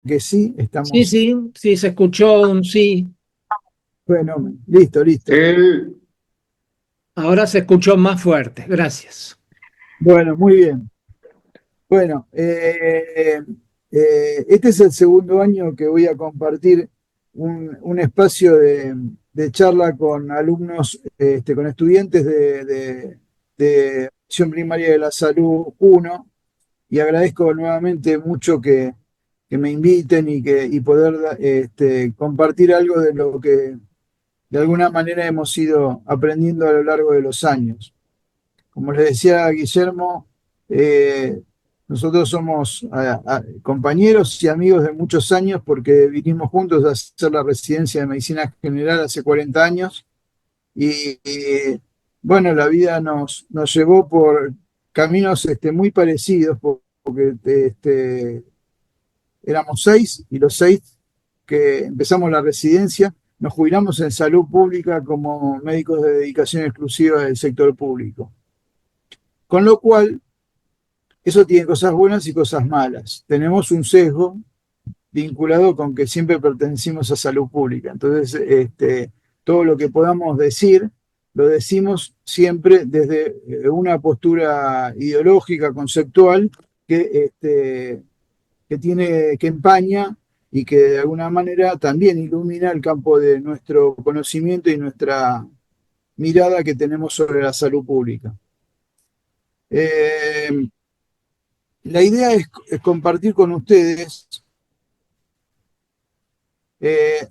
que sí, Sí, estamos. sí, sí, se escuchó un sí. Bueno, listo, listo. El, Ahora se escuchó más fuerte. Gracias. Bueno, muy bien. Bueno, este es el segundo año que voy a compartir un espacio de charla con alumnos, con estudiantes de Atención Primaria de la Salud 1, y agradezco nuevamente mucho que me inviten y poder compartir algo de lo que de alguna manera hemos ido aprendiendo a lo largo de los años. Como les decía Guillermo, eh, nosotros somos compañeros y amigos de muchos años porque vinimos juntos a hacer la residencia de medicina general hace 40 años y, bueno, la vida nos llevó por caminos muy parecidos porque éramos seis y los seis que empezamos la residencia nos jubilamos en salud pública como médicos de dedicación exclusiva del sector público. Con lo cual, eso tiene cosas buenas y cosas malas. Tenemos un sesgo vinculado con que siempre pertenecimos a salud pública. Entonces, todo lo que podamos decir, lo decimos siempre desde una postura ideológica, conceptual, que empaña y que de alguna manera también ilumina el campo de nuestro conocimiento y nuestra mirada que tenemos sobre la salud pública. Eh, la idea es compartir con ustedes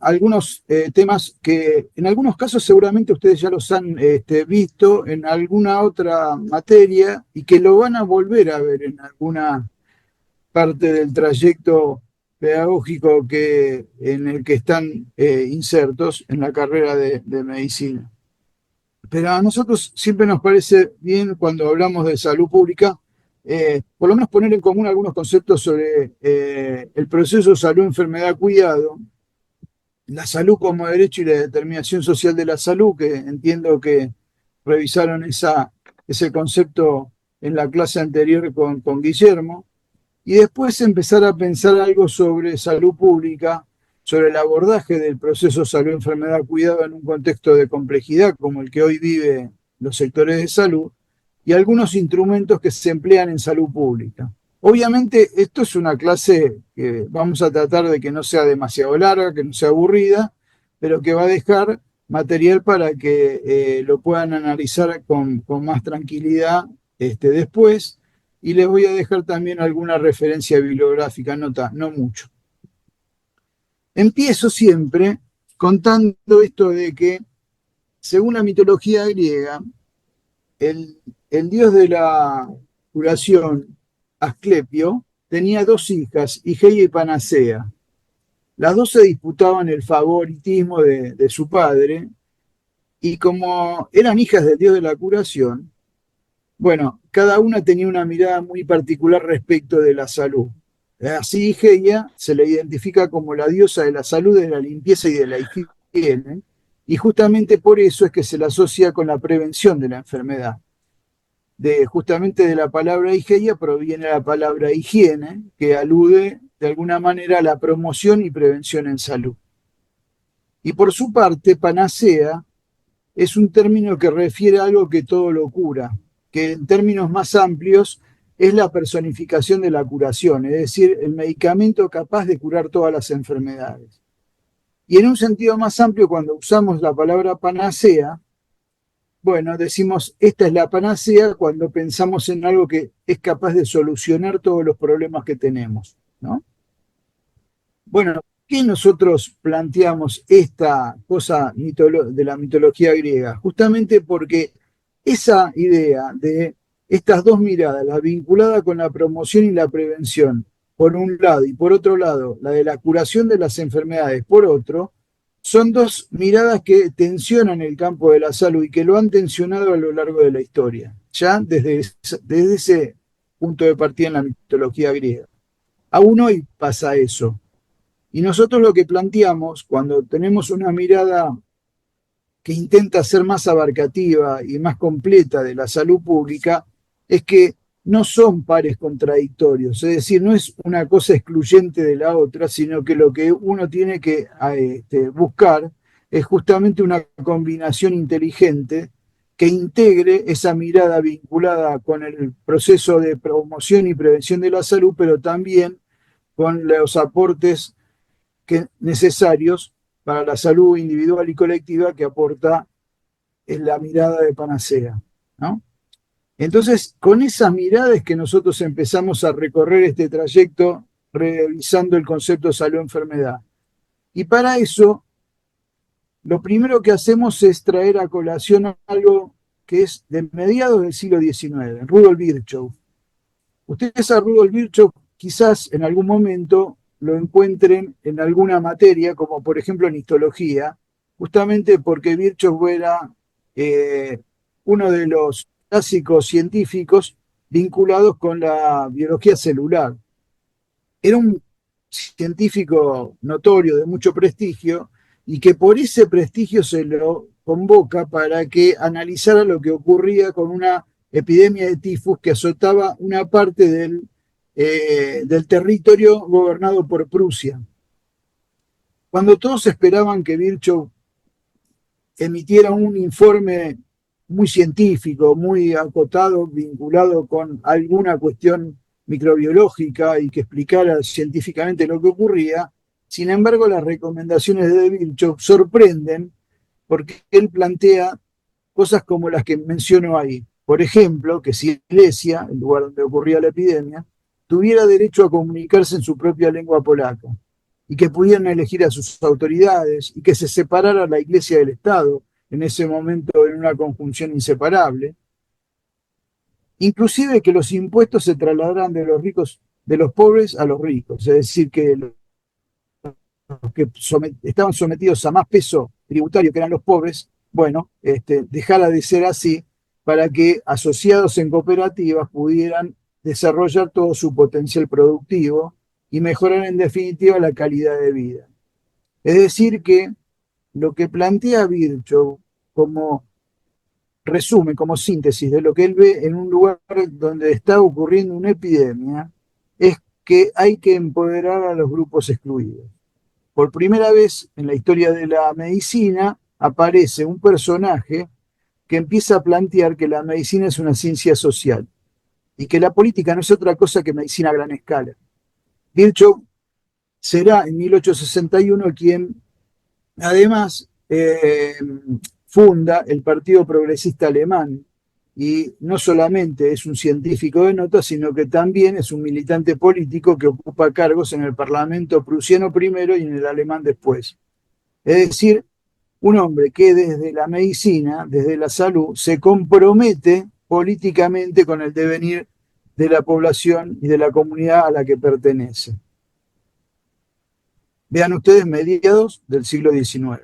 algunos temas que en algunos casos seguramente ustedes ya los han visto en alguna otra materia y que lo van a volver a ver en alguna parte del trayecto pedagógico en el que están insertos en la carrera de medicina. Pero a nosotros siempre nos parece bien cuando hablamos de salud pública, por lo menos poner en común algunos conceptos sobre el proceso salud-enfermedad-cuidado, la salud como derecho y la determinación social de la salud, que entiendo que revisaron ese concepto en la clase anterior con Guillermo, y después empezar a pensar algo sobre salud pública, sobre el abordaje del proceso salud-enfermedad-cuidado en un contexto de complejidad como el que hoy vive los sectores de salud, y algunos instrumentos que se emplean en salud pública. Obviamente, esto es una clase que vamos a tratar de que no sea demasiado larga, que no sea aburrida, pero que va a dejar material para que lo puedan analizar con más tranquilidad después. Y les voy a dejar también alguna referencia bibliográfica, no mucho. Empiezo siempre contando esto de que, según la mitología griega, el dios de la curación, Asclepio, tenía dos hijas, Igeia y Panacea. Las dos se disputaban el favoritismo de su padre, y como eran hijas del dios de la curación, bueno, cada una tenía una mirada muy particular respecto de la salud. Así Igeia se le identifica como la diosa de la salud, de la limpieza y de la higiene, y justamente por eso es que se la asocia con la prevención de la enfermedad. Justamente de la palabra higiene proviene la palabra higiene, que alude de alguna manera a la promoción y prevención en salud. Y por su parte, panacea es un término que refiere a algo que todo lo cura, que en términos más amplios es la personificación de la curación, es decir, el medicamento capaz de curar todas las enfermedades. Y en un sentido más amplio, cuando usamos la palabra panacea, bueno, decimos, esta es la panacea cuando pensamos en algo que es capaz de solucionar todos los problemas que tenemos, ¿no? Bueno, ¿por qué nosotros planteamos esta cosa de la mitología griega? Justamente porque esa idea de estas dos miradas, la vinculada con la promoción y la prevención, por un lado, y por otro lado, la de la curación de las enfermedades, por otro, son dos miradas que tensionan el campo de la salud y que lo han tensionado a lo largo de la historia, ya desde ese punto de partida en la mitología griega. Aún hoy pasa eso. Y nosotros lo que planteamos cuando tenemos una mirada que intenta ser más abarcativa y más completa de la salud pública es que no son pares contradictorios, es decir, no es una cosa excluyente de la otra, sino que lo que uno tiene que buscar es justamente una combinación inteligente que integre esa mirada vinculada con el proceso de promoción y prevención de la salud, pero también con los aportes necesarios para la salud individual y colectiva que aporta la mirada de panacea, ¿no? Entonces, con esa mirada es que nosotros empezamos a recorrer este trayecto revisando el concepto de salud-enfermedad. Y para eso, lo primero que hacemos es traer a colación algo que es de mediados del siglo XIX, Rudolf Virchow. Ustedes a Rudolf Virchow quizás en algún momento lo encuentren en alguna materia, como por ejemplo en histología, justamente porque Virchow era uno de los clásicos científicos vinculados con la biología celular. Era un científico notorio, de mucho prestigio, y que por ese prestigio se lo convoca para que analizara lo que ocurría con una epidemia de tifus que azotaba una parte del territorio gobernado por Prusia. Cuando todos esperaban que Virchow emitiera un informe muy científico, muy acotado, vinculado con alguna cuestión microbiológica y que explicara científicamente lo que ocurría, sin embargo las recomendaciones de Virchow sorprenden porque él plantea cosas como las que menciono ahí. Por ejemplo, que Silesia, el lugar donde ocurría la epidemia, tuviera derecho a comunicarse en su propia lengua polaca y que pudieran elegir a sus autoridades y que se separara la Iglesia del Estado, en ese momento en una conjunción inseparable, inclusive que los impuestos se trasladaran de los ricos, de los pobres a los ricos, es decir, que los que estaban sometidos a más peso tributario que eran los pobres, bueno, dejara de ser así para que asociados en cooperativas pudieran desarrollar todo su potencial productivo y mejorar en definitiva la calidad de vida. Es decir, que lo que plantea Virchow como resumen, como síntesis de lo que él ve en un lugar donde está ocurriendo una epidemia, es que hay que empoderar a los grupos excluidos. Por primera vez en la historia de la medicina aparece un personaje que empieza a plantear que la medicina es una ciencia social y que la política no es otra cosa que medicina a gran escala. Virchow será en 1861 quien además funda el Partido Progresista Alemán y no solamente es un científico de nota, sino que también es un militante político que ocupa cargos en el Parlamento prusiano primero y en el alemán después. Es decir, un hombre que desde la medicina, desde la salud, se compromete políticamente con el devenir de la población y de la comunidad a la que pertenece. Vean ustedes, mediados del siglo XIX.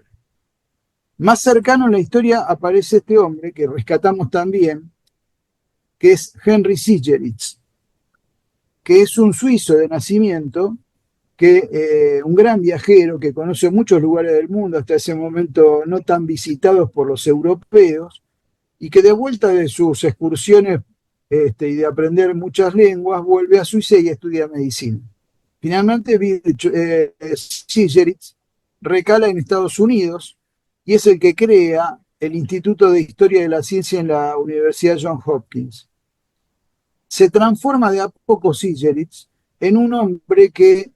Más cercano en la historia aparece este hombre que rescatamos también, que es Henry Sigeritz, que es un suizo de nacimiento, que un gran viajero que conoce muchos lugares del mundo, hasta ese momento no tan visitados por los europeos, y que de vuelta de sus excursiones y de aprender muchas lenguas, vuelve a Suiza y estudia medicina. Finalmente, Sigeritz recala en Estados Unidos y es el que crea el Instituto de Historia de la Ciencia en la Universidad Johns Hopkins. Se transforma de a poco Sigeritz en un hombre que,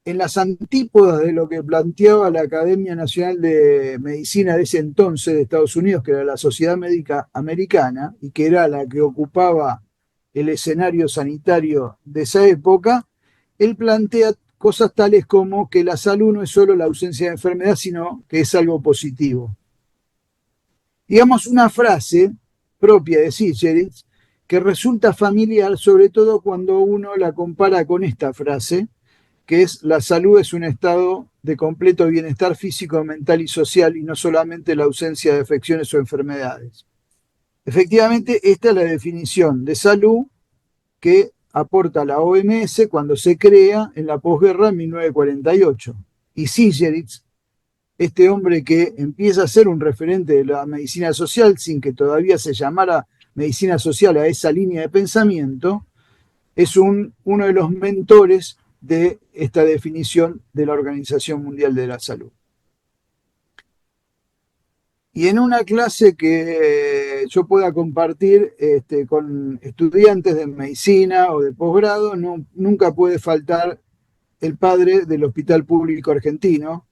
en las antípodas de lo que planteaba la Academia Nacional de Medicina de ese entonces de Estados Unidos, que era la Sociedad Médica Americana, y que era la que ocupaba el escenario sanitario de esa época, él plantea cosas tales como que la salud no es solo la ausencia de enfermedad, sino que es algo positivo. Digamos, una frase propia de Sigeritz que resulta familiar, sobre todo cuando uno la compara con esta frase, que es: la salud es un estado de completo bienestar físico, mental y social, y no solamente la ausencia de afecciones o enfermedades. Efectivamente, esta es la definición de salud que aporta la OMS cuando se crea en la posguerra en 1948. Y Sigeritz, este hombre que empieza a ser un referente de la medicina social sin que todavía se llamara medicina social a esa línea de pensamiento, es uno de los mentores de esta definición de la Organización Mundial de la Salud. Y en una clase que yo pueda compartir con estudiantes de medicina o de posgrado, nunca puede faltar el padre del Hospital Público Argentino,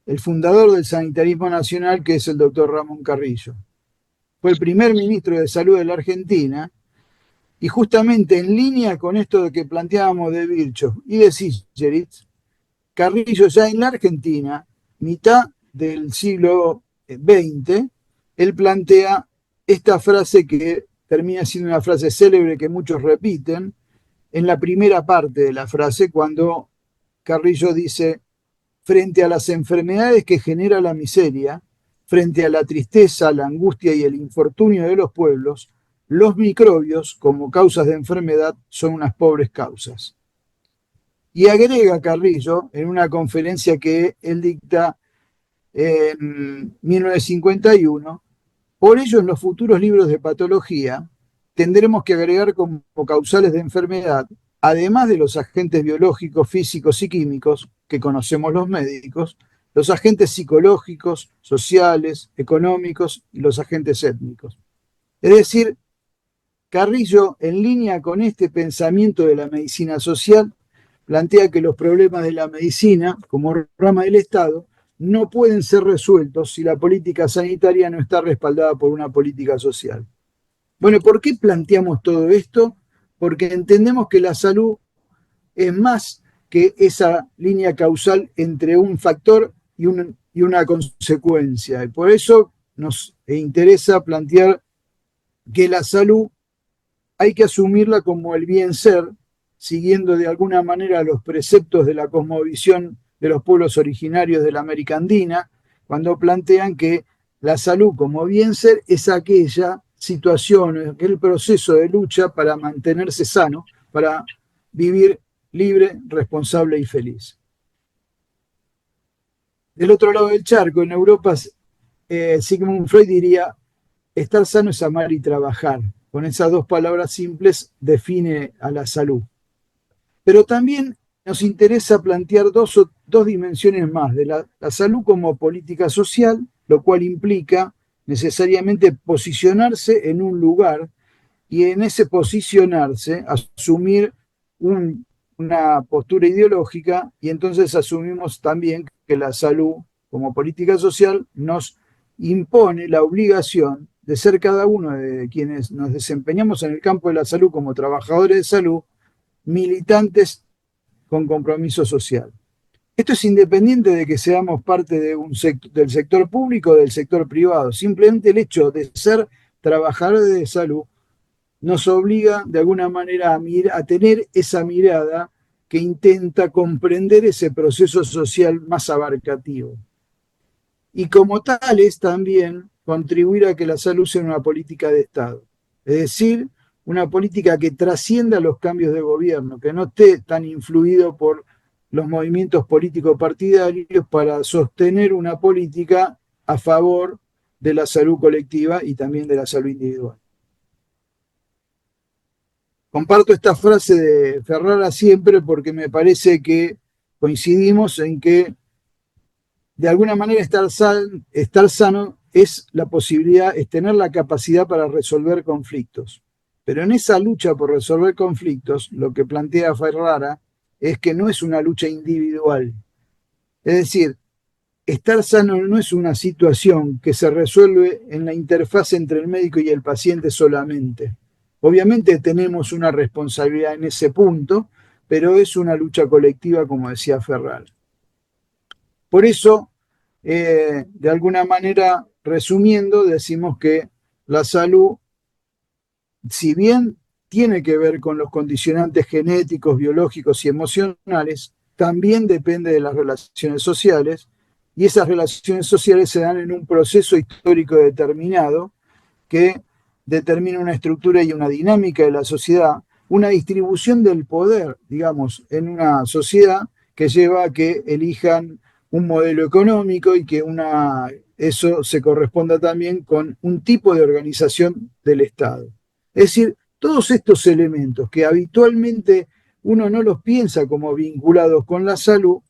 el fundador del sanitarismo nacional, que es el doctor Ramón Carrillo. Fue el primer ministro de Salud de la Argentina, y justamente en línea con esto de que planteábamos de Virchow y de Sicheritz, Carrillo ya en la Argentina, mitad del siglo XX, él plantea esta frase que termina siendo una frase célebre que muchos repiten, en la primera parte de la frase, cuando Carrillo dice: frente a las enfermedades que genera la miseria, frente a la tristeza, la angustia y el infortunio de los pueblos, los microbios, como causas de enfermedad, son unas pobres causas. Y agrega Carrillo, en una conferencia que él dicta en 1951, por ello en los futuros libros de patología tendremos que agregar como causales de enfermedad, además de los agentes biológicos, físicos y químicos que conocemos los médicos, los agentes psicológicos, sociales, económicos y los agentes étnicos. Es decir, Carrillo, en línea con este pensamiento de la medicina social, plantea que los problemas de la medicina, como rama del Estado, no pueden ser resueltos si la política sanitaria no está respaldada por una política social. Bueno, ¿por qué planteamos todo esto? Porque entendemos que la salud es más que esa línea causal entre un factor y una consecuencia. Y por eso nos interesa plantear que la salud hay que asumirla como el bien ser, siguiendo de alguna manera los preceptos de la cosmovisión de los pueblos originarios de la América Andina, cuando plantean que la salud como bien ser es aquella situación, aquel proceso de lucha para mantenerse sano, para vivir libre, responsable y feliz. Del otro lado del charco, en Europa, Sigmund Freud diría: estar sano es amar y trabajar. Con esas dos palabras simples define a la salud. Pero también nos interesa plantear dos dimensiones más de la salud como política social, lo cual implica necesariamente posicionarse en un lugar y en ese posicionarse asumir una postura ideológica, y entonces asumimos también que la salud como política social nos impone la obligación de ser cada uno de quienes nos desempeñamos en el campo de la salud como trabajadores de salud, militantes con compromiso social. Esto es independiente de que seamos parte del sector público o del sector privado. Simplemente el hecho de ser trabajadores de salud nos obliga de alguna manera a tener esa mirada que intenta comprender ese proceso social más abarcativo. Y como tales también contribuir a que la salud sea una política de Estado. Es decir, una política que trascienda los cambios de gobierno, que no esté tan influido por los movimientos políticos partidarios para sostener una política a favor de la salud colectiva y también de la salud individual. Comparto esta frase de Ferrara siempre porque me parece que coincidimos en que de alguna manera estar sano es la posibilidad, es tener la capacidad para resolver conflictos. Pero en esa lucha por resolver conflictos, lo que plantea Ferrara es que no es una lucha individual. Es decir, estar sano no es una situación que se resuelve en la interfaz entre el médico y el paciente solamente. Obviamente tenemos una responsabilidad en ese punto, pero es una lucha colectiva, como decía Ferrara. Por eso, de alguna manera, resumiendo, decimos que la salud, si bien tiene que ver con los condicionantes genéticos, biológicos y emocionales, también depende de las relaciones sociales, y esas relaciones sociales se dan en un proceso histórico determinado que determina una estructura y una dinámica de la sociedad, una distribución del poder, digamos, en una sociedad que lleva a que elijan un modelo económico y que una eso se corresponda también con un tipo de organización del Estado. Es decir, todos estos elementos que habitualmente uno no los piensa como vinculados con la salud,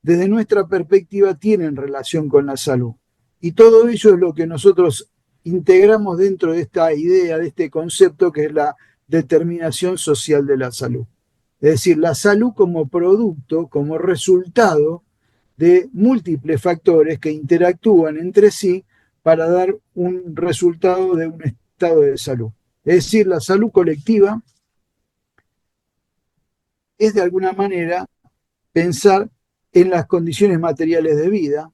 desde nuestra perspectiva tienen relación con la salud. Y todo ello es lo que nosotros integramos dentro de esta idea, de este concepto que es la determinación social de la salud. Es decir, la salud como producto, como resultado de múltiples factores que interactúan entre sí para dar un resultado de un estado de salud. Es decir, la salud colectiva es de alguna manera pensar en las condiciones materiales de vida.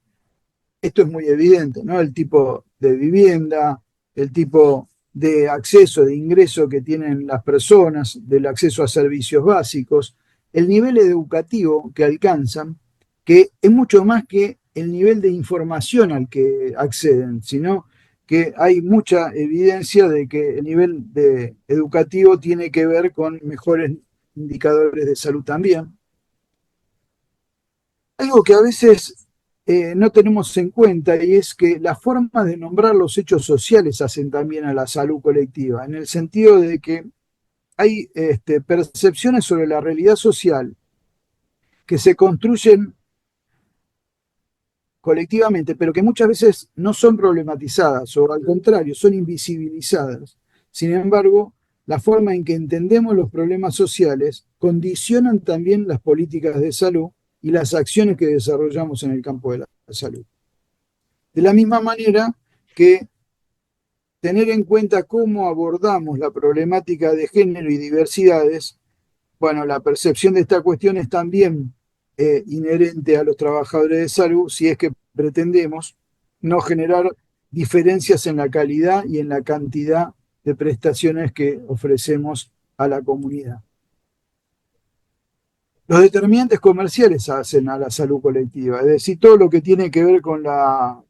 Esto es muy evidente, ¿no? El tipo de vivienda, el tipo de acceso, de ingreso que tienen las personas, del acceso a servicios básicos, el nivel educativo que alcanzan, que es mucho más que el nivel de información al que acceden, sino que hay mucha evidencia de que el nivel educativo tiene que ver con mejores indicadores de salud también. Algo que a veces no tenemos en cuenta y es que las formas de nombrar los hechos sociales hacen también a la salud colectiva, en el sentido de que hay percepciones sobre la realidad social que se construyen colectivamente, pero que muchas veces no son problematizadas o al contrario, son invisibilizadas. Sin embargo, la forma en que entendemos los problemas sociales condicionan también las políticas de salud y las acciones que desarrollamos en el campo de la salud. De la misma manera que tener en cuenta cómo abordamos la problemática de género y diversidades, bueno, la percepción de esta cuestión es también inherente a los trabajadores de salud si es que pretendemos no generar diferencias en la calidad y en la cantidad de prestaciones que ofrecemos a la comunidad. Los determinantes comerciales hacen a la salud colectiva, es decir, todo lo que tiene que ver con la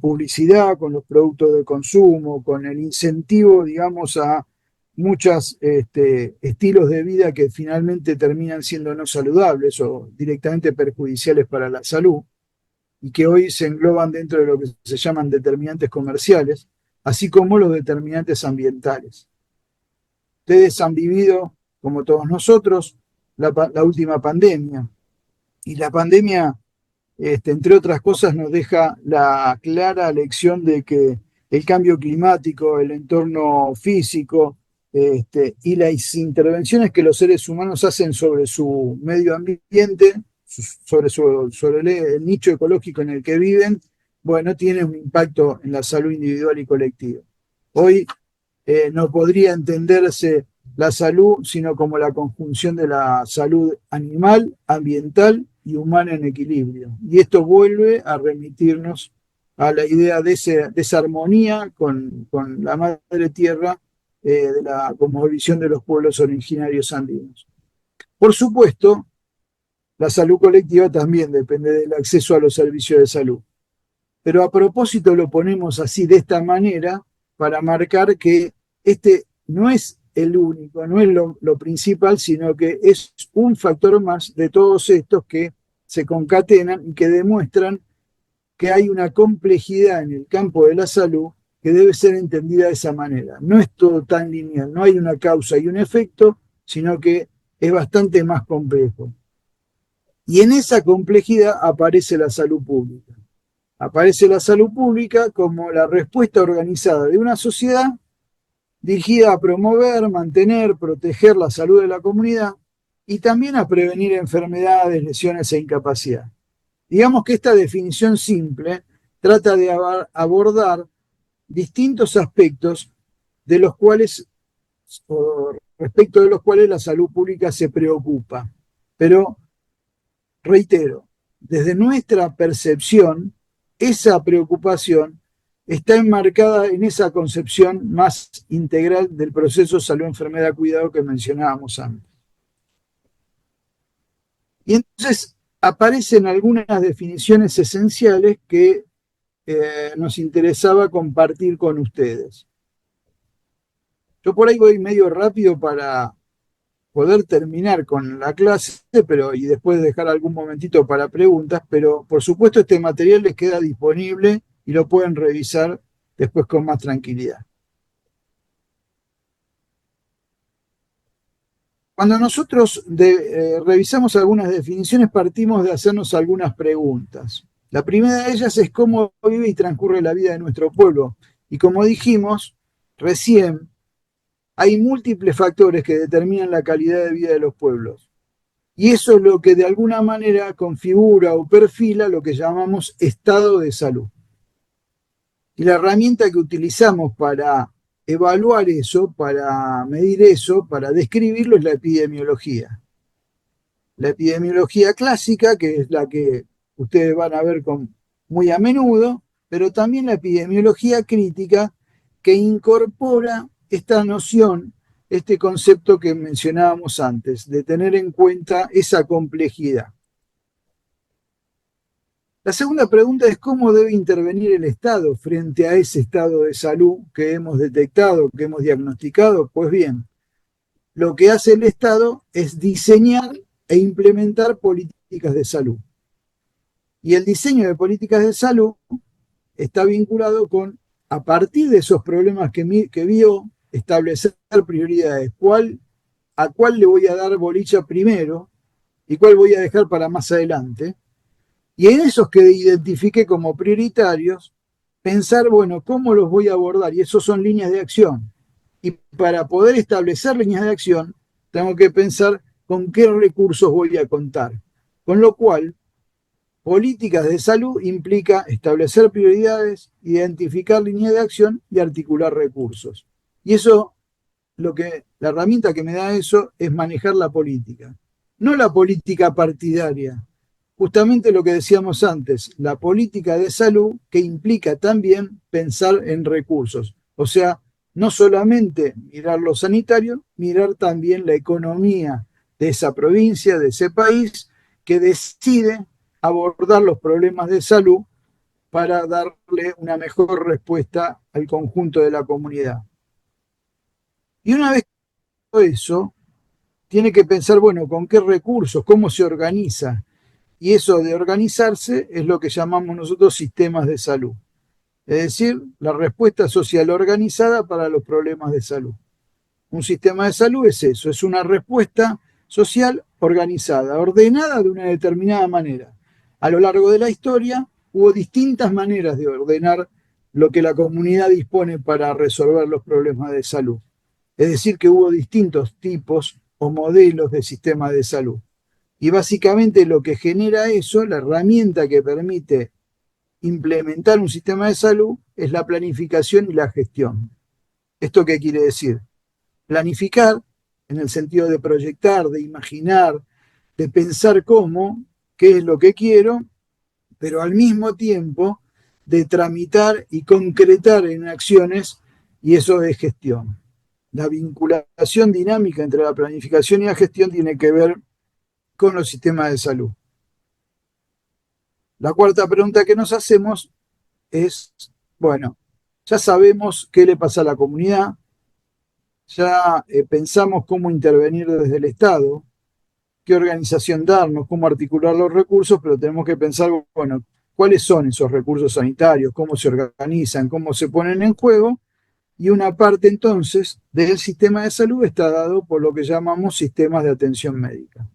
publicidad, con los productos de consumo, con el incentivo, digamos, a muchos estilos de vida que finalmente terminan siendo no saludables o directamente perjudiciales para la salud y que hoy se engloban dentro de lo que se llaman determinantes comerciales, así como los determinantes ambientales. Ustedes han vivido, como todos nosotros, la última pandemia. Y la pandemia, entre otras cosas, nos deja la clara lección de que el cambio climático, el entorno físico y las intervenciones que los seres humanos hacen sobre su medio ambiente, sobre el nicho ecológico en el que viven, bueno, tiene un impacto en la salud individual y colectiva. Hoy no podría entenderse la salud sino como la conjunción de la salud animal, ambiental y humana en equilibrio. Y esto vuelve a remitirnos a la idea de esa armonía con la madre tierra de la cosmovisión de los pueblos originarios andinos. Por supuesto, la salud colectiva también depende del acceso a los servicios de salud. Pero a propósito lo ponemos así, de esta manera, para marcar que este no es el único, no es lo principal, sino que es un factor más de todos estos que se concatenan y que demuestran que hay una complejidad en el campo de la salud que debe ser entendida de esa manera. No es todo tan lineal, no hay una causa y un efecto, sino que es bastante más complejo. Y en esa complejidad aparece la salud pública. Aparece la salud pública como la respuesta organizada de una sociedad dirigida a promover, mantener, proteger la salud de la comunidad y también a prevenir enfermedades, lesiones e incapacidad. Digamos que esta definición simple trata de abordar distintos aspectos de los cuales, o respecto de los cuales la salud pública se preocupa. Pero, reitero, desde nuestra percepción, esa preocupación está enmarcada en esa concepción más integral del proceso salud-enfermedad-cuidado que mencionábamos antes. Y entonces aparecen algunas definiciones esenciales que nos interesaba compartir con ustedes. Yo por ahí voy medio rápido para poder terminar con la clase, y después dejar algún momentito para preguntas, pero por supuesto este material les queda disponible y lo pueden revisar después con más tranquilidad. Cuando nosotros revisamos algunas definiciones, partimos de hacernos algunas preguntas. La primera de ellas es cómo vive y transcurre la vida de nuestro pueblo. Y como dijimos recién, hay múltiples factores que determinan la calidad de vida de los pueblos. Y eso es lo que de alguna manera configura o perfila lo que llamamos estado de salud. Y la herramienta que utilizamos para evaluar eso, para medir eso, para describirlo, es la epidemiología. La epidemiología clásica, que es la que ustedes van a ver muy a menudo, pero también la epidemiología crítica, que incorpora esta noción, este concepto que mencionábamos antes, de tener en cuenta esa complejidad. La segunda pregunta es cómo debe intervenir el Estado frente a ese estado de salud que hemos detectado, que hemos diagnosticado. Pues bien, lo que hace el Estado es diseñar e implementar políticas de salud. Y el diseño de políticas de salud está vinculado con, a partir de esos problemas que vio, establecer prioridades. ¿A cuál le voy a dar bolicha primero y cuál voy a dejar para más adelante? Y en esos que identifique como prioritarios, pensar, bueno, ¿cómo los voy a abordar? Y esos son líneas de acción. Y para poder establecer líneas de acción, tengo que pensar con qué recursos voy a contar. Con lo cual, políticas de salud implica establecer prioridades, identificar líneas de acción y articular recursos. Y eso, la herramienta que me da eso es manejar la política. No la política partidaria, justamente lo que decíamos antes, la política de salud que implica también pensar en recursos. O sea, no solamente mirar lo sanitario, mirar también la economía de esa provincia, de ese país, que decide abordar los problemas de salud para darle una mejor respuesta al conjunto de la comunidad. Y una vez que eso, tiene que pensar, bueno, con qué recursos, cómo se organiza. Y eso de organizarse es lo que llamamos nosotros sistemas de salud. Es decir, la respuesta social organizada para los problemas de salud. Un sistema de salud es eso, es una respuesta social organizada, ordenada de una determinada manera. A lo largo de la historia hubo distintas maneras de ordenar lo que la comunidad dispone para resolver los problemas de salud. Es decir, que hubo distintos tipos o modelos de sistemas de salud. Y básicamente lo que genera eso, la herramienta que permite implementar un sistema de salud, es la planificación y la gestión. ¿Esto qué quiere decir? Planificar, en el sentido de proyectar, de imaginar, de pensar cómo, qué es lo que quiero, pero al mismo tiempo de tramitar y concretar en acciones, y eso es gestión. La vinculación dinámica entre la planificación y la gestión tiene que ver con los sistemas de salud. La cuarta pregunta que nos hacemos es, bueno, ya sabemos qué le pasa a la comunidad, ya pensamos cómo intervenir desde el Estado, qué organización darnos, cómo articular los recursos, pero tenemos que pensar, bueno, cuáles son esos recursos sanitarios, cómo se organizan, cómo se ponen en juego, y una parte entonces del sistema de salud está dado por lo que llamamos sistemas de atención médica.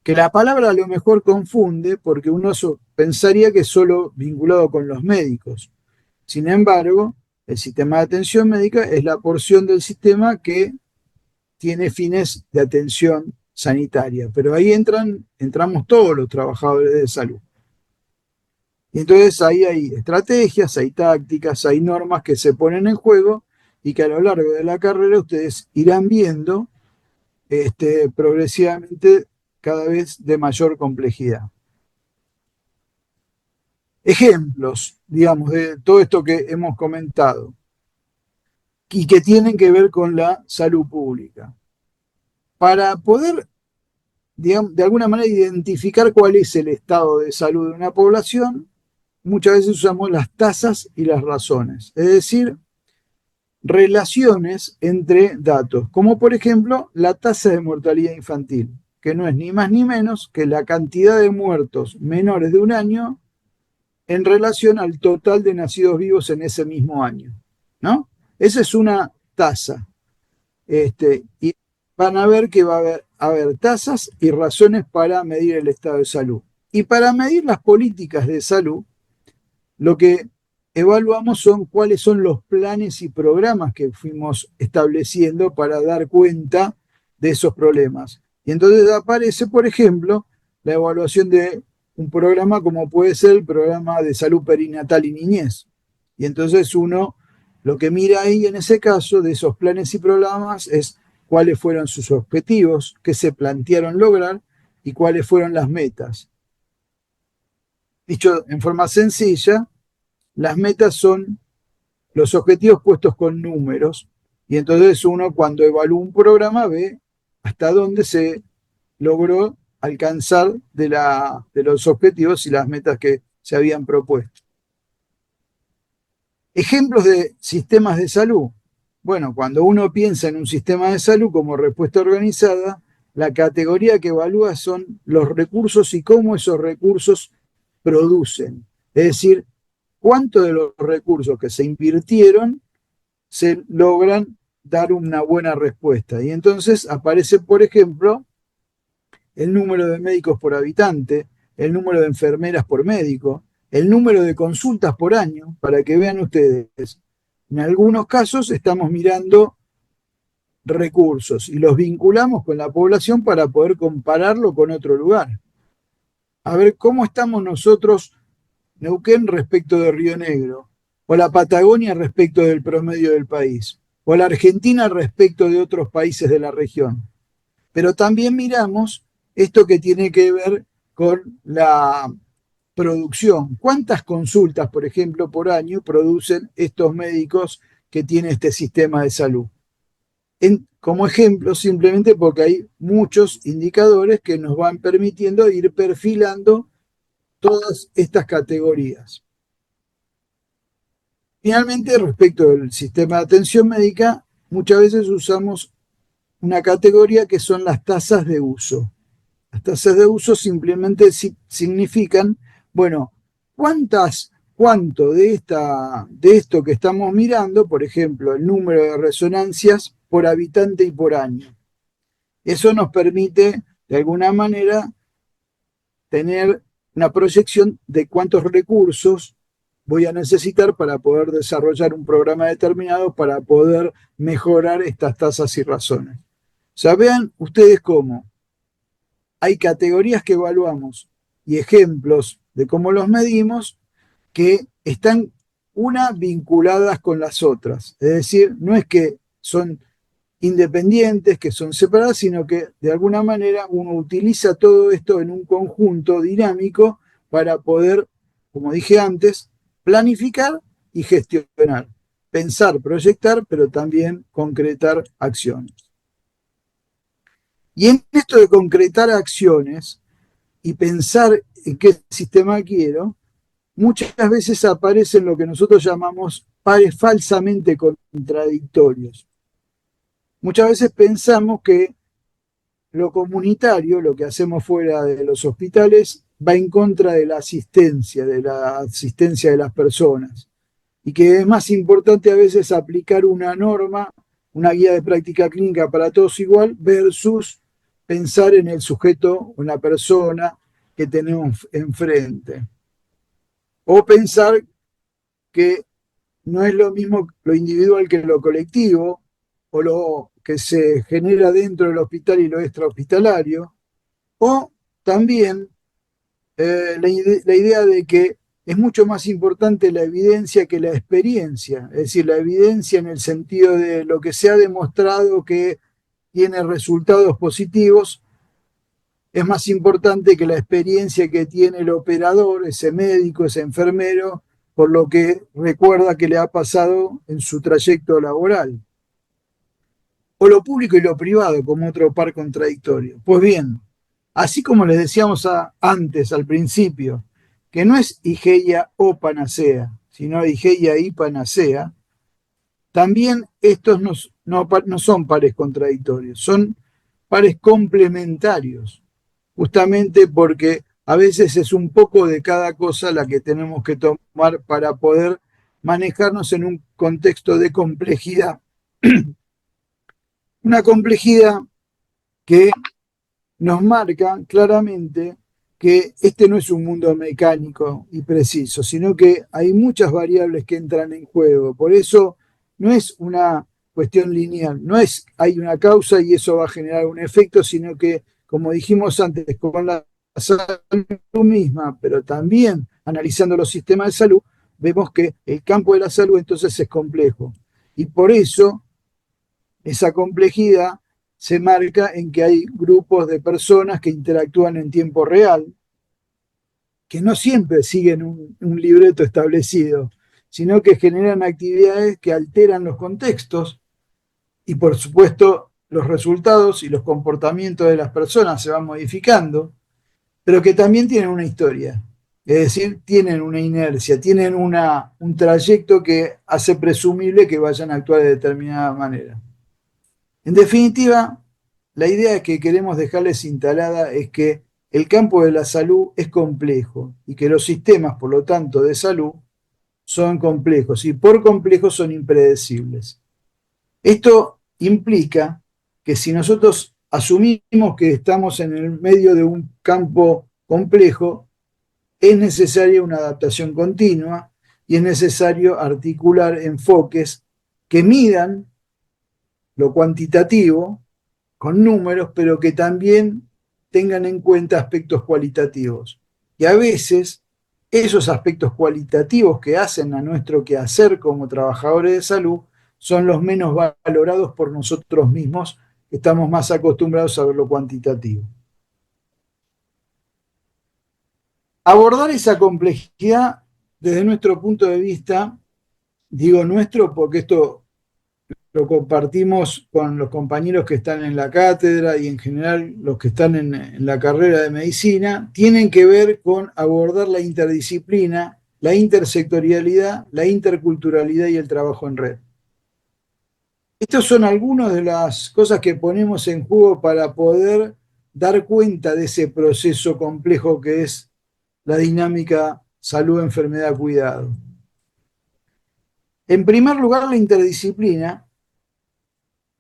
Que la palabra a lo mejor confunde porque uno pensaría que es solo vinculado con los médicos. Sin embargo, el sistema de atención médica es la porción del sistema que tiene fines de atención sanitaria, pero ahí entramos todos los trabajadores de salud. Y entonces ahí hay estrategias, hay tácticas, hay normas que se ponen en juego y que a lo largo de la carrera ustedes irán viendo progresivamente cada vez de mayor complejidad. Ejemplos, digamos, de todo esto que hemos comentado y que tienen que ver con la salud pública. Para poder, digamos, de alguna manera identificar cuál es el estado de salud de una población, muchas veces usamos las tasas y las razones, es decir, relaciones entre datos, como por ejemplo la tasa de mortalidad infantil, que no es ni más ni menos que la cantidad de muertos menores de un año en relación al total de nacidos vivos en ese mismo año, ¿no? Esa es una tasa. Y van a ver que va a haber tasas y razones para medir el estado de salud. Y para medir las políticas de salud, lo que evaluamos son cuáles son los planes y programas que fuimos estableciendo para dar cuenta de esos problemas. Y entonces aparece, por ejemplo, la evaluación de un programa como puede ser el programa de salud perinatal y niñez. Y entonces uno lo que mira ahí en ese caso de esos planes y programas es cuáles fueron sus objetivos, qué se plantearon lograr y cuáles fueron las metas. Dicho en forma sencilla, las metas son los objetivos puestos con números y entonces uno cuando evalúa un programa ve hasta dónde se logró alcanzar de los objetivos y las metas que se habían propuesto. Ejemplos de sistemas de salud. Bueno, cuando uno piensa en un sistema de salud como respuesta organizada, la categoría que evalúa son los recursos y cómo esos recursos producen. Es decir, cuánto de los recursos que se invirtieron se logran dar una buena respuesta. Y entonces aparece, por ejemplo, el número de médicos por habitante, el número de enfermeras por médico, el número de consultas por año, para que vean ustedes. En algunos casos estamos mirando recursos y los vinculamos con la población para poder compararlo con otro lugar. A ver cómo estamos nosotros, Neuquén respecto de Río Negro, o la Patagonia respecto del promedio del país, o la Argentina respecto de otros países de la región. Pero también miramos esto que tiene que ver con la producción. ¿Cuántas consultas, por ejemplo, por año producen estos médicos que tiene este sistema de salud? Como ejemplo, simplemente porque hay muchos indicadores que nos van permitiendo ir perfilando todas estas categorías. Finalmente, respecto del sistema de atención médica, muchas veces usamos una categoría que son las tasas de uso. Las tasas de uso simplemente significan, bueno, cuánto de esto que estamos mirando, por ejemplo, el número de resonancias por habitante y por año. Eso nos permite, de alguna manera, tener una proyección de cuántos recursos voy a necesitar para poder desarrollar un programa determinado para poder mejorar estas tasas y razones. O sea, vean ustedes cómo hay categorías que evaluamos y ejemplos de cómo los medimos que están una vinculadas con las otras. Es decir, no es que son independientes, que son separadas, sino que de alguna manera uno utiliza todo esto en un conjunto dinámico para poder, como dije antes, planificar y gestionar. Pensar, proyectar, pero también concretar acciones. Y en esto de concretar acciones y pensar en qué sistema quiero, muchas veces aparecen lo que nosotros llamamos pares falsamente contradictorios. Muchas veces pensamos que lo comunitario, lo que hacemos fuera de los hospitales, va en contra de la asistencia de las personas. Y que es más importante a veces aplicar una norma, una guía de práctica clínica para todos igual, versus pensar en el sujeto, en la persona que tenemos enfrente. O pensar que no es lo mismo lo individual que lo colectivo, o lo que se genera dentro del hospital y lo extrahospitalario, o también la idea de que es mucho más importante la evidencia que la experiencia, es decir, la evidencia en el sentido de lo que se ha demostrado que tiene resultados positivos, es más importante que la experiencia que tiene el operador, ese médico, ese enfermero, por lo que recuerda que le ha pasado en su trayecto laboral. O lo público y lo privado como otro par contradictorio. Pues bien, así como les decíamos antes, al principio, que no es Igeia o panacea, sino Igeia y panacea, también estos no son pares contradictorios, son pares complementarios, justamente porque a veces es un poco de cada cosa la que tenemos que tomar para poder manejarnos en un contexto de complejidad. Una complejidad que nos marca claramente que este no es un mundo mecánico y preciso, sino que hay muchas variables que entran en juego. Por eso no es una cuestión lineal, no es hay una causa y eso va a generar un efecto, sino que, como dijimos antes, con la salud misma, pero también analizando los sistemas de salud, vemos que el campo de la salud entonces es complejo. Y por eso esa complejidad se marca en que hay grupos de personas que interactúan en tiempo real, que no siempre siguen un libreto establecido, sino que generan actividades que alteran los contextos y por supuesto los resultados y los comportamientos de las personas se van modificando, pero que también tienen una historia, es decir, tienen una inercia, tienen un trayecto que hace presumible que vayan a actuar de determinada manera. En definitiva, la idea que queremos dejarles instalada es que el campo de la salud es complejo y que los sistemas, por lo tanto, de salud son complejos y por complejos son impredecibles. Esto implica que si nosotros asumimos que estamos en el medio de un campo complejo, es necesaria una adaptación continua y es necesario articular enfoques que midan lo cuantitativo con números, pero que también tengan en cuenta aspectos cualitativos. Y a veces esos aspectos cualitativos que hacen a nuestro quehacer como trabajadores de salud son los menos valorados por nosotros mismos, que estamos más acostumbrados a ver lo cuantitativo. Abordar esa complejidad desde nuestro punto de vista, digo nuestro porque esto lo compartimos con los compañeros que están en la cátedra y en general los que están en la carrera de medicina, tienen que ver con abordar la interdisciplina, la intersectorialidad, la interculturalidad y el trabajo en red. Estos son algunas de las cosas que ponemos en juego para poder dar cuenta de ese proceso complejo que es la dinámica salud, enfermedad, cuidado. En primer lugar, la interdisciplina,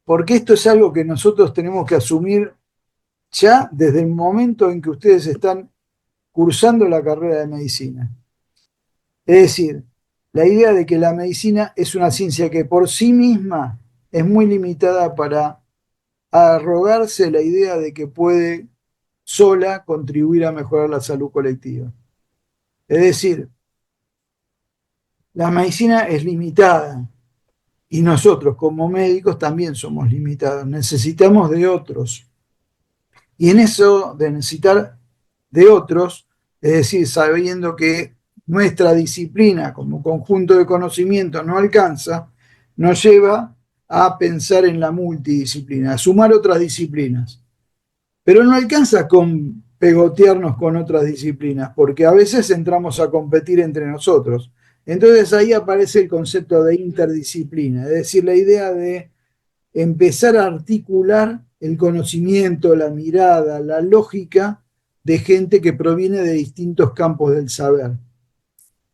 porque esto es algo que nosotros tenemos que asumir ya desde el momento en que ustedes están cursando la carrera de medicina. Es decir, la idea de que la medicina es una ciencia que por sí misma es muy limitada para arrogarse la idea de que puede sola contribuir a mejorar la salud colectiva. Es decir, la medicina es limitada y nosotros como médicos también somos limitados, necesitamos de otros. Y en eso de necesitar de otros, es decir, sabiendo que nuestra disciplina como conjunto de conocimientos no alcanza, nos lleva a pensar en la multidisciplina, a sumar otras disciplinas. Pero no alcanza con pegotearnos con otras disciplinas, porque a veces entramos a competir entre nosotros. Entonces ahí aparece el concepto de interdisciplina, es decir, la idea de empezar a articular el conocimiento, la mirada, la lógica de gente que proviene de distintos campos del saber.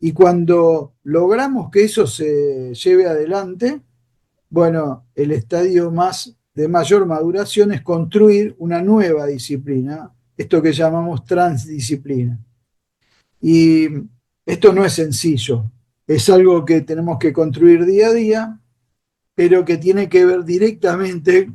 Y cuando logramos que eso se lleve adelante, bueno, el estadio más de mayor maduración es construir una nueva disciplina, esto que llamamos transdisciplina. Y esto no es sencillo, es algo que tenemos que construir día a día, pero que tiene que ver directamente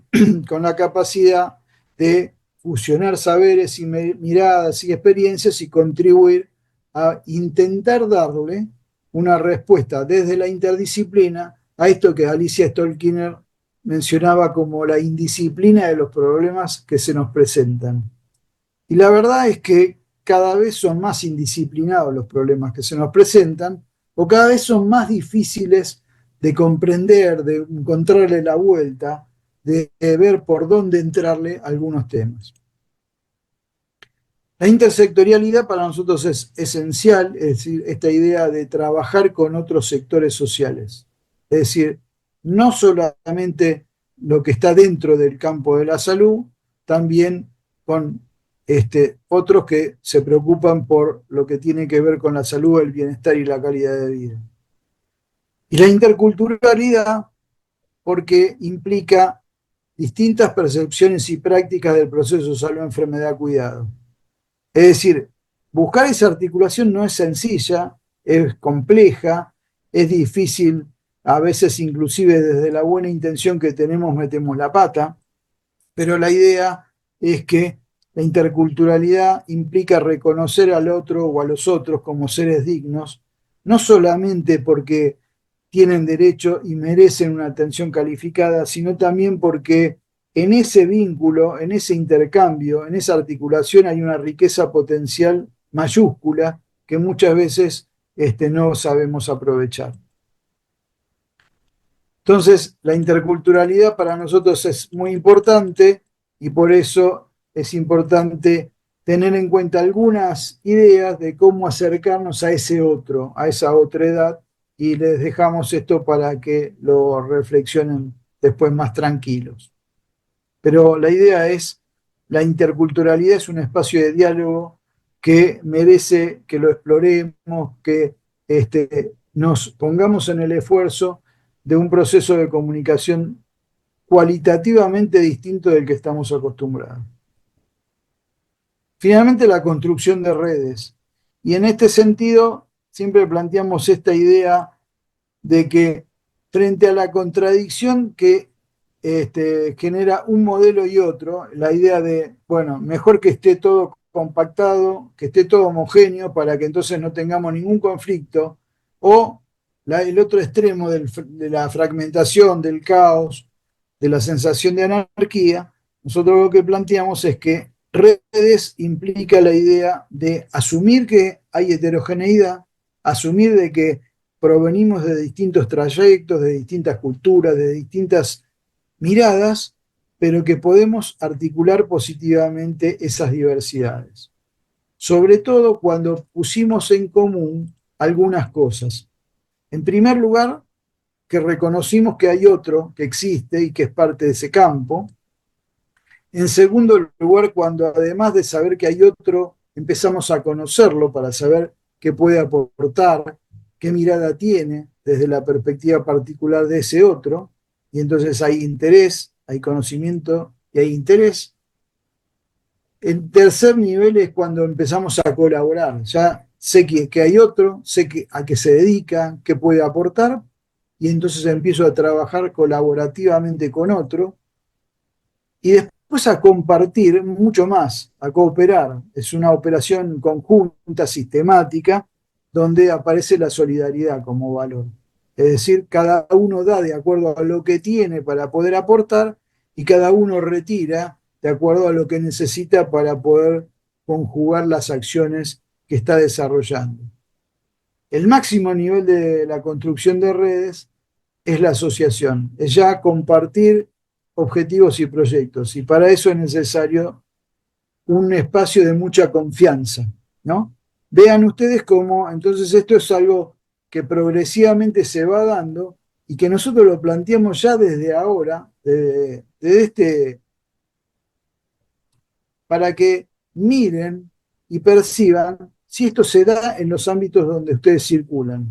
con la capacidad de fusionar saberes y miradas y experiencias y contribuir a intentar darle una respuesta desde la interdisciplina a esto que Alicia Stolkiner mencionaba como la indisciplina de los problemas que se nos presentan. Y la verdad es que cada vez son más indisciplinados los problemas que se nos presentan, o cada vez son más difíciles de comprender, de encontrarle la vuelta, de ver por dónde entrarle a algunos temas. La intersectorialidad para nosotros es esencial, es decir, esta idea de trabajar con otros sectores sociales. Es decir, no solamente lo que está dentro del campo de la salud, también con otros que se preocupan por lo que tiene que ver con la salud, el bienestar y la calidad de vida. Y la interculturalidad, porque implica distintas percepciones y prácticas del proceso salud, enfermedad, cuidado. Es decir, buscar esa articulación no es sencilla, es compleja, es difícil, a veces inclusive desde la buena intención que tenemos metemos la pata, pero la idea es que la interculturalidad implica reconocer al otro o a los otros como seres dignos, no solamente porque tienen derecho y merecen una atención calificada, sino también porque en ese vínculo, en ese intercambio, en esa articulación hay una riqueza potencial mayúscula que muchas veces no sabemos aprovechar. Entonces, la interculturalidad para nosotros es muy importante y por eso es importante tener en cuenta algunas ideas de cómo acercarnos a ese otro, a esa otra edad, y les dejamos esto para que lo reflexionen después más tranquilos. Pero la idea es, la interculturalidad es un espacio de diálogo que merece que lo exploremos, que nos pongamos en el esfuerzo de un proceso de comunicación cualitativamente distinto del que estamos acostumbrados. Finalmente, la construcción de redes. Y en este sentido, siempre planteamos esta idea de que frente a la contradicción que genera un modelo y otro, la idea de, bueno, mejor que esté todo compactado, que esté todo homogéneo para que entonces no tengamos ningún conflicto, o el otro extremo de la fragmentación, del caos, de la sensación de anarquía, nosotros lo que planteamos es que redes implica la idea de asumir que hay heterogeneidad, asumir de que provenimos de distintos trayectos, de distintas culturas, de distintas miradas, pero que podemos articular positivamente esas diversidades. Sobre todo cuando pusimos en común algunas cosas. En primer lugar, que reconocimos que hay otro que existe y que es parte de ese campo. En segundo lugar, cuando además de saber que hay otro, empezamos a conocerlo para saber qué puede aportar, qué mirada tiene desde la perspectiva particular de ese otro, y entonces hay interés, hay conocimiento y hay interés. El tercer nivel es cuando empezamos a colaborar. Ya sé que hay otro, sé a qué se dedica, qué puede aportar, y entonces empiezo a trabajar colaborativamente con otro, y después a compartir mucho más, a cooperar. Es una operación conjunta, sistemática, donde aparece la solidaridad como valor. Es decir, cada uno da de acuerdo a lo que tiene para poder aportar y cada uno retira de acuerdo a lo que necesita para poder conjugar las acciones que está desarrollando. El máximo nivel de la construcción de redes es la asociación, es ya compartir objetivos y proyectos, y para eso es necesario un espacio de mucha confianza, ¿no? Vean ustedes cómo, entonces esto es algo que progresivamente se va dando y que nosotros lo planteamos ya desde ahora, para que miren y perciban si esto se da en los ámbitos donde ustedes circulan.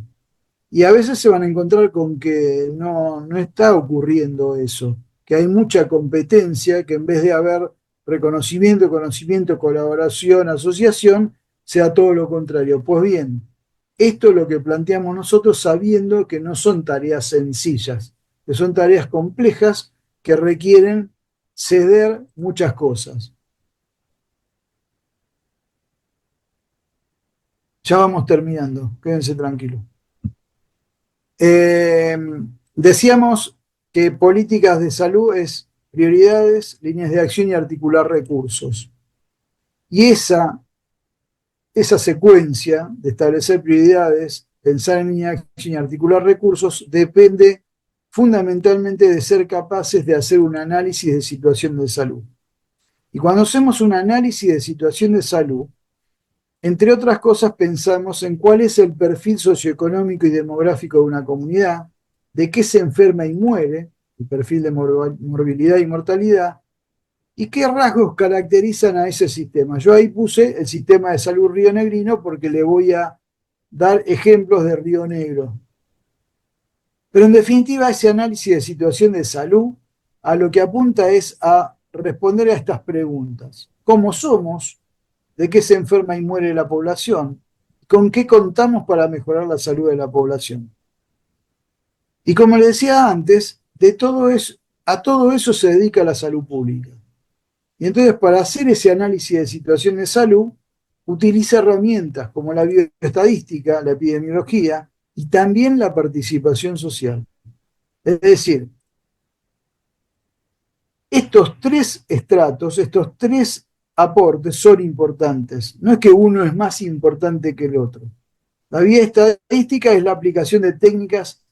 Y a veces se van a encontrar con que no está ocurriendo eso, que hay mucha competencia, que en vez de haber reconocimiento, conocimiento, colaboración, asociación, sea todo lo contrario. Pues bien, esto es lo que planteamos nosotros sabiendo que no son tareas sencillas, que son tareas complejas que requieren ceder muchas cosas. Ya vamos terminando, quédense tranquilos. Decíamos que políticas de salud es prioridades, líneas de acción y articular recursos. Y esa secuencia de establecer prioridades, pensar en líneas de acción y articular recursos depende fundamentalmente de ser capaces de hacer un análisis de situación de salud. Y cuando hacemos un análisis de situación de salud, entre otras cosas, pensamos en cuál es el perfil socioeconómico y demográfico de una comunidad, de qué se enferma y muere, el perfil de morbilidad y mortalidad, ¿Y qué rasgos caracterizan a ese sistema? Yo ahí puse el sistema de salud rionegrino porque le voy a dar ejemplos de Río Negro. Pero en definitiva, ese análisis de situación de salud a lo que apunta es a responder a estas preguntas. ¿Cómo somos? ¿De qué se enferma y muere la población? ¿Con qué contamos para mejorar la salud de la población? Y como le decía antes, a todo eso se dedica la salud pública. Y entonces, para hacer ese análisis de situación de salud, utiliza herramientas como la bioestadística, la epidemiología y también la participación social. Es decir, estos tres estratos, estos tres aportes son importantes. No es que uno es más importante que el otro. La bioestadística es la aplicación de técnicas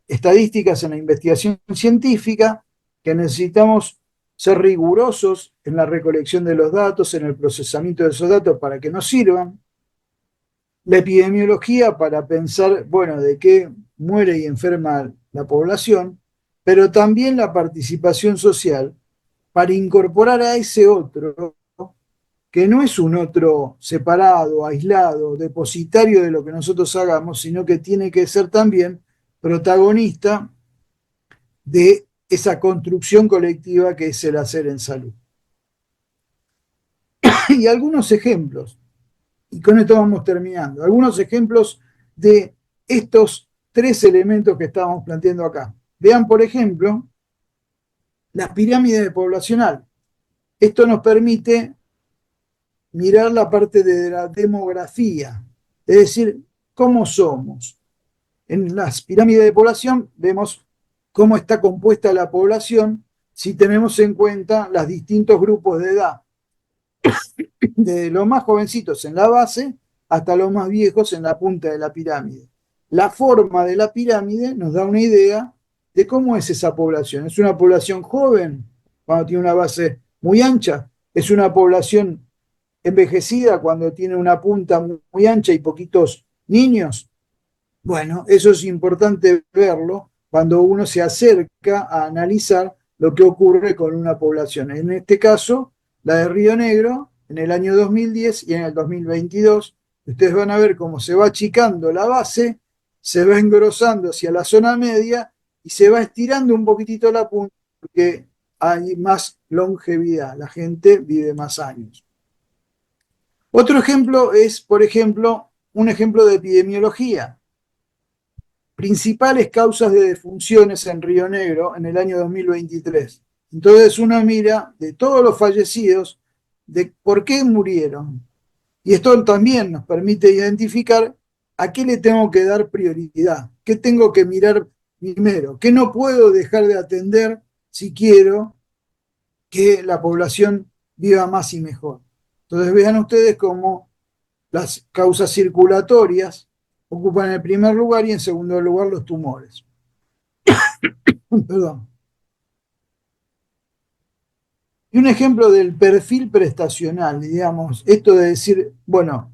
estadísticas en la investigación científica, que necesitamos ser rigurosos en la recolección de los datos, en el procesamiento de esos datos para que nos sirvan. La epidemiología para pensar, bueno, de qué muere y enferma la población, pero también la participación social para incorporar a ese otro, que no es un otro separado, aislado, depositario de lo que nosotros hagamos, sino que tiene que ser también protagonista de esa construcción colectiva que es el hacer en salud. Y algunos ejemplos, y con esto vamos terminando, algunos ejemplos de estos tres elementos que estábamos planteando acá. Vean, por ejemplo, la pirámide poblacional. Esto nos permite mirar la parte de la demografía, es decir, cómo somos. En las pirámides de población vemos cómo está compuesta la población si tenemos en cuenta los distintos grupos de edad, desde los más jovencitos en la base hasta los más viejos en la punta de la pirámide. La forma de la pirámide nos da una idea de cómo es esa población. ¿Es una población joven cuando tiene una base muy ancha? ¿Es una población envejecida cuando tiene una punta muy ancha y poquitos niños? Bueno, eso es importante verlo cuando uno se acerca a analizar lo que ocurre con una población. En este caso, la de Río Negro, en el año 2010 y en el 2022, ustedes van a ver cómo se va achicando la base, se va engrosando hacia la zona media y se va estirando un poquitito la punta porque hay más longevidad, la gente vive más años. Otro ejemplo es, por ejemplo, un ejemplo de epidemiología. Principales causas de defunciones en Río Negro en el año 2023. Entonces uno mira de todos los fallecidos, de por qué murieron. Y esto también nos permite identificar a qué le tengo que dar prioridad, qué tengo que mirar primero, qué no puedo dejar de atender si quiero que la población viva más y mejor. Entonces vean ustedes cómo las causas circulatorias ocupan el primer lugar y en segundo lugar los tumores. Perdón. Y un ejemplo del perfil prestacional, digamos, esto de decir, bueno,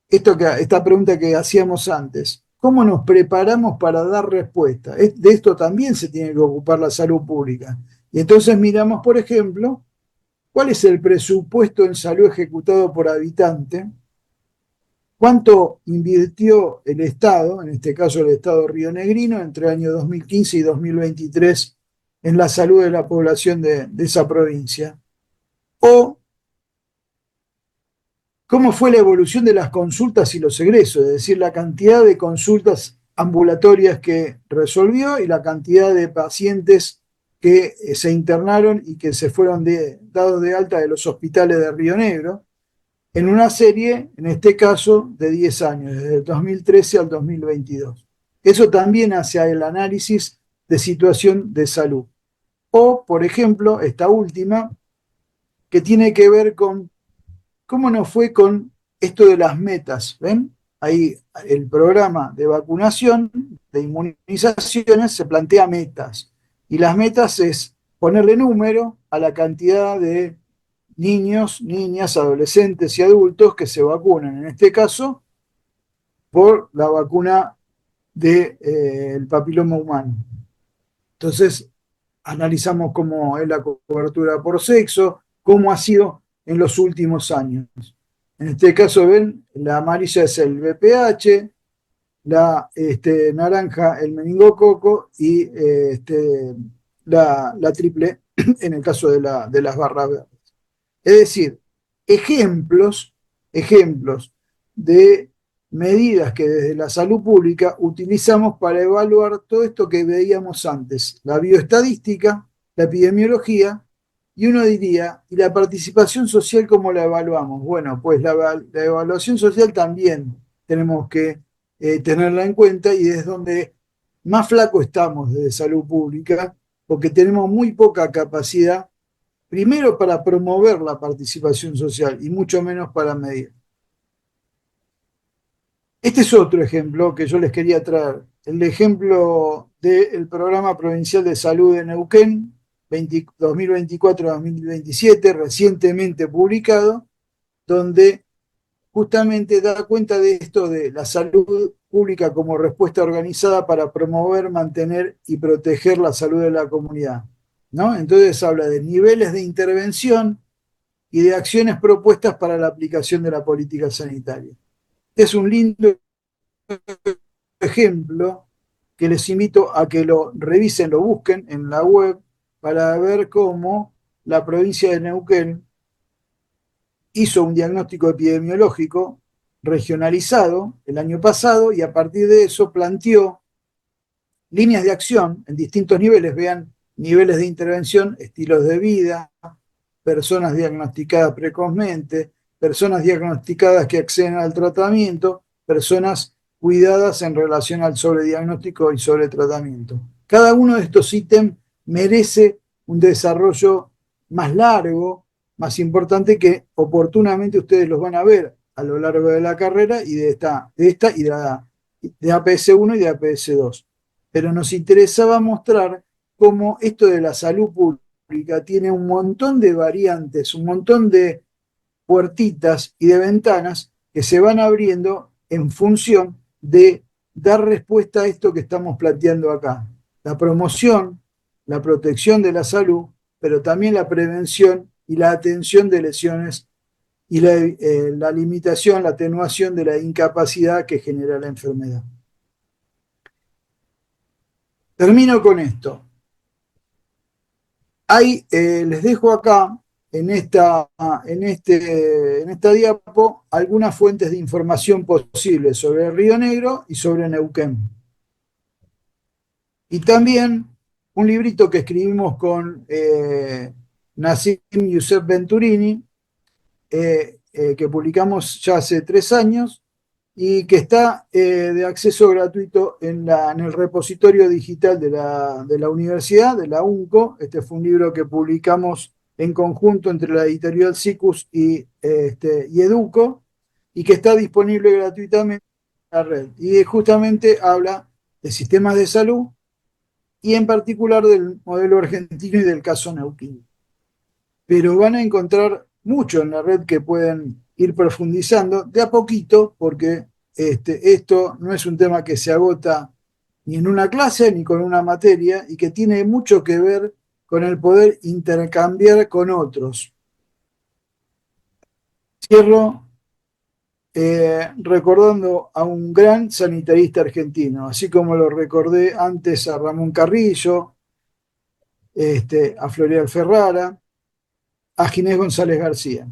esta pregunta que hacíamos antes, ¿cómo nos preparamos para dar respuesta? De esto también se tiene que ocupar la salud pública. Y entonces miramos, por ejemplo, cuál es el presupuesto en salud ejecutado por habitante, cuánto invirtió el Estado, en este caso el Estado rionegrino, entre el año 2015 y 2023 en la salud de la población de esa provincia, o cómo fue la evolución de las consultas y los egresos, es decir, la cantidad de consultas ambulatorias que resolvió y la cantidad de pacientes que se internaron y que se fueron dados de alta de los hospitales de Río Negro, en una serie, en este caso, de 10 años, desde el 2013 al 2022. Eso también hace el análisis de situación de salud. O, por ejemplo, esta última, que tiene que ver con cómo nos fue con esto de las metas. ¿Ven? Ahí el programa de vacunación, de inmunizaciones, se plantea metas. Y las metas es ponerle número a la cantidad de niños, niñas, adolescentes y adultos que se vacunan, en este caso, por la vacuna del papiloma humano. Entonces, analizamos cómo es la cobertura por sexo, cómo ha sido en los últimos años. En este caso, ven, la amarilla es el VPH, la naranja el meningococo y la triple en el caso de las barras verdes. Es decir, ejemplos de medidas que desde la salud pública utilizamos para evaluar todo esto que veíamos antes, la bioestadística, la epidemiología, y uno diría, ¿y la participación social cómo la evaluamos? Bueno, pues la evaluación social también tenemos que tenerla en cuenta y es donde más flaco estamos desde salud pública, porque tenemos muy poca capacidad primero para promover la participación social y mucho menos para medir. Este es otro ejemplo que yo les quería traer, el ejemplo del Programa Provincial de Salud de Neuquén, 2024-2027, recientemente publicado, donde justamente da cuenta de esto de la salud pública como respuesta organizada para promover, mantener y proteger la salud de la comunidad, ¿no? Entonces habla de niveles de intervención y de acciones propuestas para la aplicación de la política sanitaria. Es un lindo ejemplo que les invito a que lo revisen, lo busquen en la web para ver cómo la provincia de Neuquén hizo un diagnóstico epidemiológico regionalizado el año pasado y a partir de eso planteó líneas de acción en distintos niveles, vean niveles de intervención, estilos de vida, personas diagnosticadas precozmente, personas diagnosticadas que acceden al tratamiento, personas cuidadas en relación al sobrediagnóstico y sobretratamiento. Cada uno de estos ítems merece un desarrollo más largo, más importante, que oportunamente ustedes los van a ver a lo largo de la carrera y de esta y de APS-1 y de APS-2. Pero nos interesaba mostrar cómo esto de la salud pública tiene un montón de variantes, un montón de puertitas y de ventanas que se van abriendo en función de dar respuesta a esto que estamos planteando acá. La promoción, la protección de la salud, pero también la prevención y la atención de lesiones y la limitación, la atenuación de la incapacidad que genera la enfermedad. Termino con esto. Les dejo acá en esta diapo algunas fuentes de información posibles sobre Río Negro y sobre Neuquén. Y también un librito que escribimos con Nassim Youssef Venturini, que publicamos ya hace 3 años y que está de acceso gratuito en el repositorio digital de la universidad, de la UNCO. Este fue un libro que publicamos en conjunto entre la editorial SICUS y Educo, y que está disponible gratuitamente en la red. Y justamente habla de sistemas de salud y en particular del modelo argentino y del caso Neuquén. Pero van a encontrar mucho en la red que pueden ir profundizando de a poquito, porque esto no es un tema que se agota ni en una clase ni con una materia y que tiene mucho que ver con el poder intercambiar con otros. Cierro recordando a un gran sanitarista argentino, así como lo recordé antes a Ramón Carrillo, a Floreal Ferrara, a Ginés González García.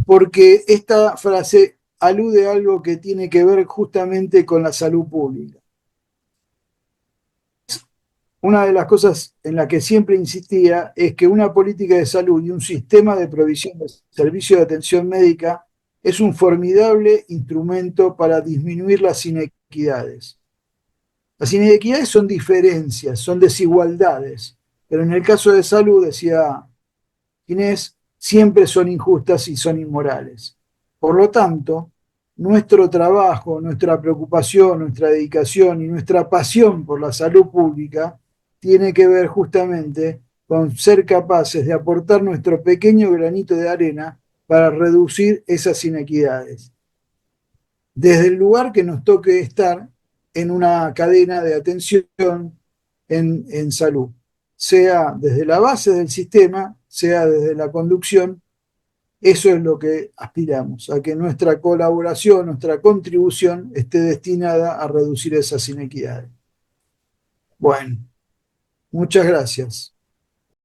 Porque esta frase alude a algo que tiene que ver justamente con la salud pública. Una de las cosas en la que siempre insistía es que una política de salud y un sistema de provisión de servicios de atención médica es un formidable instrumento para disminuir las inequidades. Las inequidades son diferencias, son desigualdades, pero en el caso de salud, decía Ginés, siempre son injustas y son inmorales. Por lo tanto, nuestro trabajo, nuestra preocupación, nuestra dedicación y nuestra pasión por la salud pública tiene que ver justamente con ser capaces de aportar nuestro pequeño granito de arena para reducir esas inequidades. Desde el lugar que nos toque estar en una cadena de atención, en salud, sea desde la base del sistema, sea desde la conducción. Eso es lo que aspiramos, a que nuestra colaboración, nuestra contribución esté destinada a reducir esas inequidades. Bueno, muchas gracias.